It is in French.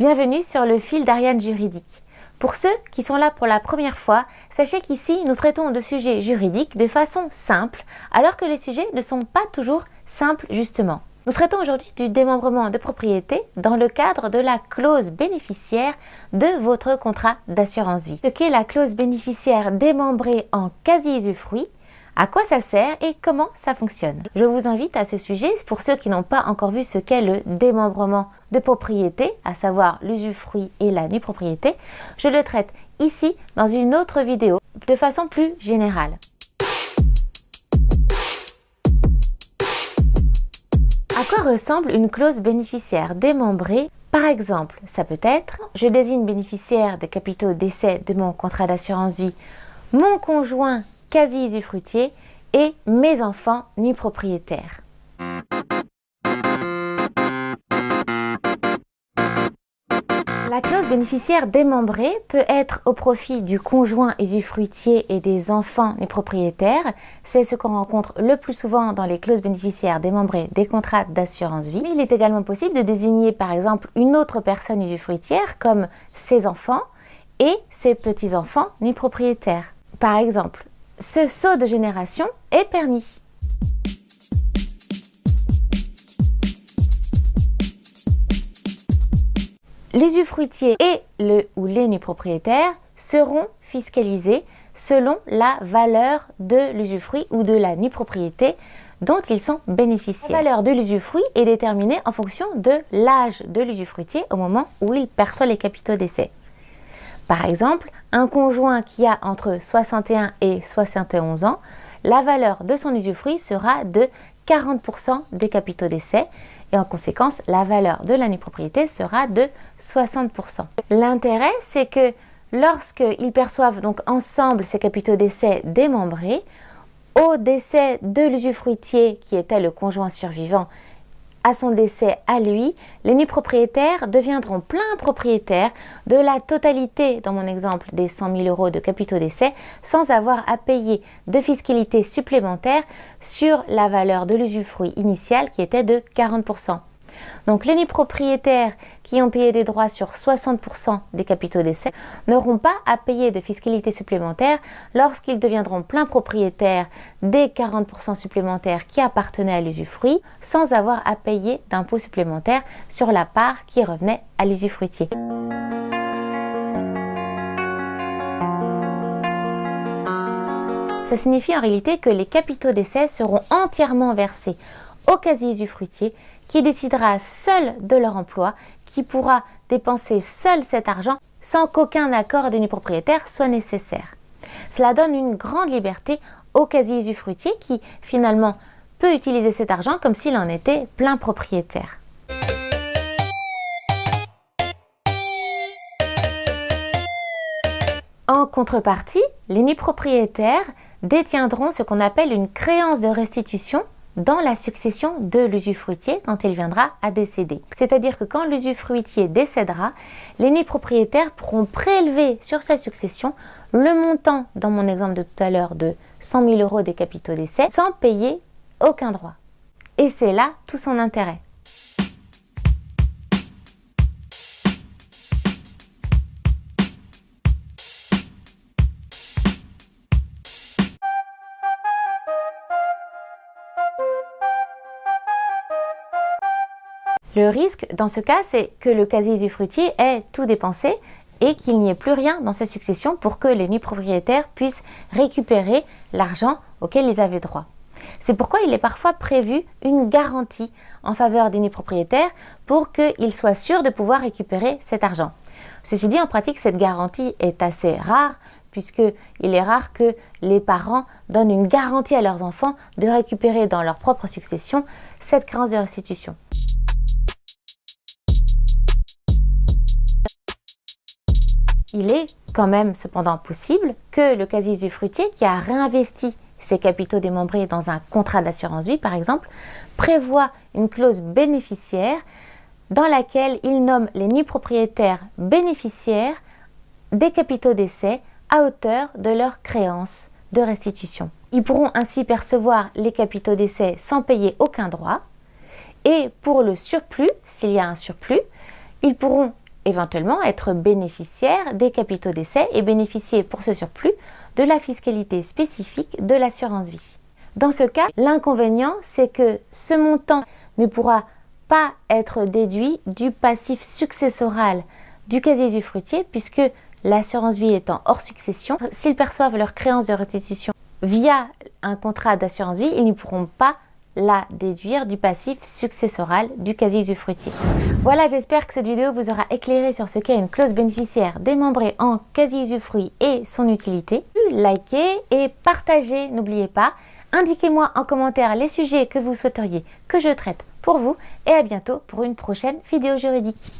Bienvenue sur le fil d'Ariane Juridique. Pour ceux qui sont là pour la première fois, sachez qu'ici nous traitons de sujets juridiques de façon simple, alors que les sujets ne sont pas toujours simples justement. Nous traitons aujourd'hui du démembrement de propriété dans le cadre de la clause bénéficiaire de votre contrat d'assurance vie. Ce qu'est la clause bénéficiaire démembrée en quasi-usufruit, à quoi ça sert et comment ça fonctionne. Je vous invite à ce sujet, pour ceux qui n'ont pas encore vu ce qu'est le démembrement de propriété, à savoir l'usufruit et la nue propriété, je le traite ici dans une autre vidéo de façon plus générale. À quoi ressemble une clause bénéficiaire démembrée? Par exemple, ça peut être, je désigne bénéficiaire des capitaux d'essai de mon contrat d'assurance vie, mon conjoint quasi-usufruitier et mes enfants nus propriétaires. La clause bénéficiaire démembrée peut être au profit du conjoint usufruitier et des enfants nus propriétaires. C'est ce qu'on rencontre le plus souvent dans les clauses bénéficiaires démembrées des contrats d'assurance vie. Il est également possible de désigner par exemple une autre personne usufruitière comme ses enfants et ses petits-enfants nus propriétaires. Par exemple, ce saut de génération est permis. L'usufruitier et le ou les nus propriétaires seront fiscalisés selon la valeur de l'usufruit ou de la nue propriété dont ils sont bénéficiaires. La valeur de l'usufruit est déterminée en fonction de l'âge de l'usufruitier au moment où il perçoit les capitaux d'essai. Par exemple, un conjoint qui a entre 61 et 71 ans, la valeur de son usufruit sera de 40% des capitaux d'essai et en conséquence, la valeur de la nue propriété sera de 60%. L'intérêt, c'est que lorsqu'ils perçoivent donc ensemble ces capitaux d'essai démembrés, au décès de l'usufruitier qui était le conjoint survivant, à son décès à lui, les nus propriétaires deviendront plein propriétaires de la totalité, dans mon exemple, des 100 000 € de capitaux d'essai, sans avoir à payer de fiscalité supplémentaire sur la valeur de l'usufruit initial qui était de 40%. Donc les nus propriétaires qui ont payé des droits sur 60% des capitaux d'essai n'auront pas à payer de fiscalité supplémentaire lorsqu'ils deviendront plein propriétaires des 40% supplémentaires qui appartenaient à l'usufruit sans avoir à payer d'impôts supplémentaires sur la part qui revenait à l'usufruitier. Ça signifie en réalité que les capitaux d'essai seront entièrement versés au quasi-usufruitier qui décidera seul de leur emploi, qui pourra dépenser seul cet argent sans qu'aucun accord des nus propriétaires soit nécessaire. Cela donne une grande liberté au quasi-usufruitier qui finalement peut utiliser cet argent comme s'il en était plein propriétaire. En contrepartie, les nus propriétaires détiendront ce qu'on appelle une créance de restitution dans la succession de l'usufruitier quand il viendra à décéder. C'est-à-dire que quand l'usufruitier décédera, les nus propriétaires pourront prélever sur sa succession le montant, dans mon exemple de tout à l'heure, de 100 000 € des capitaux d'essai, sans payer aucun droit. Et c'est là tout son intérêt. Le risque, dans ce cas, c'est que le quasi-usufruitier ait tout dépensé et qu'il n'y ait plus rien dans sa succession pour que les nus propriétaires puissent récupérer l'argent auquel ils avaient droit. C'est pourquoi il est parfois prévu une garantie en faveur des nus propriétaires pour qu'ils soient sûrs de pouvoir récupérer cet argent. Ceci dit, en pratique, cette garantie est assez rare puisqu'il est rare que les parents donnent une garantie à leurs enfants de récupérer dans leur propre succession cette créance de restitution. Il est quand même cependant possible que le quasi-usufruitier qui a réinvesti ses capitaux démembrés dans un contrat d'assurance vie, par exemple, prévoit une clause bénéficiaire dans laquelle il nomme les nus propriétaires bénéficiaires des capitaux d'essai à hauteur de leur créance de restitution. Ils pourront ainsi percevoir les capitaux d'essai sans payer aucun droit et pour le surplus, s'il y a un surplus, ils pourront éventuellement être bénéficiaire des capitaux d'essai et bénéficier pour ce surplus de la fiscalité spécifique de l'assurance vie. Dans ce cas, l'inconvénient, c'est que ce montant ne pourra pas être déduit du passif successoral du casier usufruitier puisque l'assurance vie étant hors succession, s'ils perçoivent leur créance de restitution via un contrat d'assurance vie, ils ne pourront pas la déduire du passif successoral du casier usufruitier. Voilà, j'espère que cette vidéo vous aura éclairé sur ce qu'est une clause bénéficiaire démembrée en casier usufruit et son utilité. Likez et partagez, n'oubliez pas. Indiquez-moi en commentaire les sujets que vous souhaiteriez que je traite pour vous et à bientôt pour une prochaine vidéo juridique.